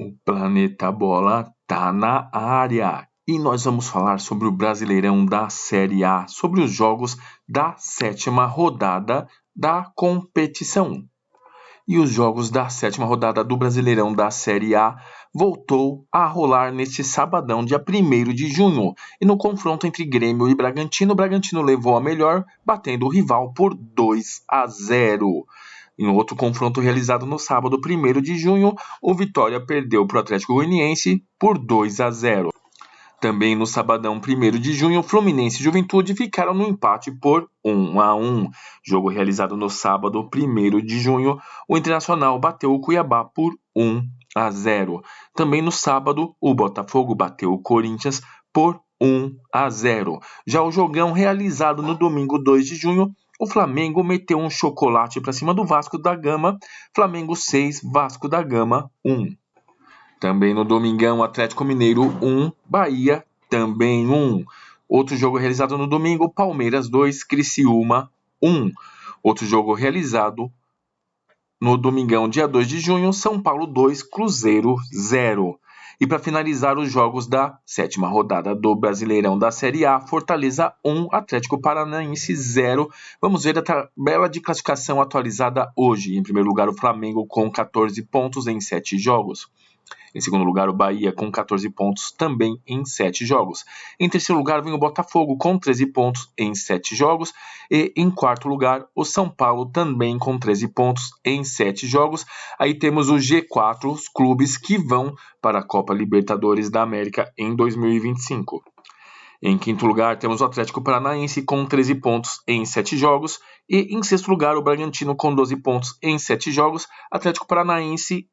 O Planeta Bola tá na área e nós vamos falar sobre o Brasileirão da Série A, sobre os jogos da 7ª rodada da competição. E os jogos da 7ª rodada do Brasileirão da Série A voltou a rolar neste sabadão, dia 1º de junho. E no confronto entre Grêmio e Bragantino, o Bragantino levou a melhor, batendo o rival por 2-0. Em outro confronto realizado no sábado, 1º de junho, o Vitória perdeu para o Atlético Goianiense por 2-0. Também no sabadão 1º de junho, Fluminense e Juventude ficaram no empate por 1-1. Jogo realizado no sábado 1º de junho, o Internacional bateu o Cuiabá por 1-0. Também no sábado, o Botafogo bateu o Corinthians por 1-0. Já o jogão realizado no domingo 2 de junho, o Flamengo meteu um chocolate para cima do Vasco da Gama, Flamengo 6, Vasco da Gama 1. Também no domingão, Atlético Mineiro 1, Bahia também 1. Outro jogo realizado no domingo, Palmeiras 2, Criciúma 1. Outro jogo realizado no domingão, dia 2 de junho, São Paulo 2, Cruzeiro 0. E para finalizar os jogos da 7ª rodada do Brasileirão da Série A, Fortaleza 1, Atlético Paranaense 0. Vamos ver a tabela de classificação atualizada hoje. Em primeiro lugar, o Flamengo com 14 pontos em 7 jogos. Em segundo lugar, o Bahia com 14 pontos também em 7 jogos. Em terceiro lugar, vem o Botafogo com 13 pontos em 7 jogos. E em quarto lugar, o São Paulo também com 13 pontos em 7 jogos. Aí temos o G4, os clubes que vão para a Copa Libertadores da América em 2025. Em quinto lugar, temos o Atlético Paranaense com 13 pontos em 7 jogos. E em sexto lugar, o Bragantino com 12 pontos em 7 jogos. Atlético Paranaense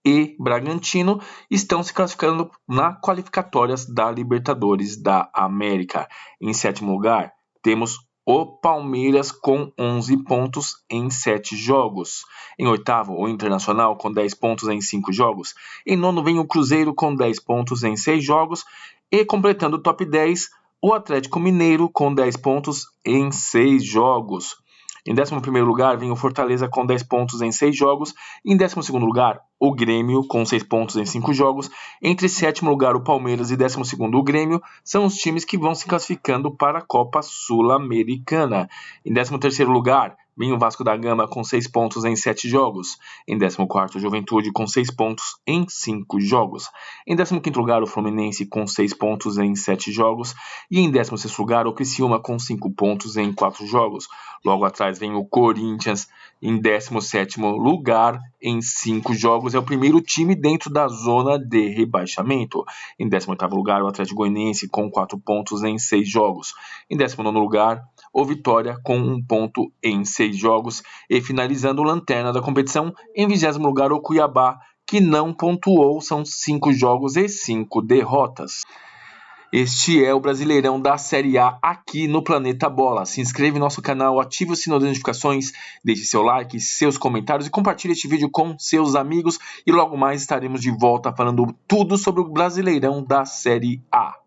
e Bragantino estão se classificando na qualificatórias da Libertadores da América. Em sétimo lugar, temos o Palmeiras com 11 pontos em 7 jogos. Em oitavo, o Internacional com 10 pontos em 5 jogos. Em nono vem o Cruzeiro com 10 pontos em 6 jogos. E completando o top 10, o Atlético Mineiro com 10 pontos em 6 jogos. Em 11º lugar, vem o Fortaleza com 10 pontos em 6 jogos. Em 12º lugar, o Grêmio com 6 pontos em 5 jogos. Entre 7º lugar, o Palmeiras e 12º o Grêmio são os times que vão se classificando para a Copa Sul-Americana. Em 13º lugar, vem o Vasco da Gama com 6 pontos em 7 jogos. Em 14º, o Juventude com 6 pontos em 5 jogos. Em 15º lugar, o Fluminense com 6 pontos em 7 jogos. E em 16º lugar, o Criciúma com 5 pontos em 4 jogos. Logo atrás vem o Corinthians em 17º lugar em 5 jogos. É o primeiro time dentro da zona de rebaixamento. Em 18º lugar, o Atlético Goianiense com 4 pontos em 6 jogos. Em 19º lugar, o Vitória com 1 ponto em 6 jogos. E finalizando o lanterna da competição, em 20º lugar, o Cuiabá, que não pontuou, são 5 jogos e 5 derrotas. Este é o Brasileirão da Série A aqui no Planeta Bola. Se inscreva no nosso canal, ative o sino das notificações, deixe seu like, seus comentários e compartilhe este vídeo com seus amigos. E logo mais estaremos de volta falando tudo sobre o Brasileirão da Série A.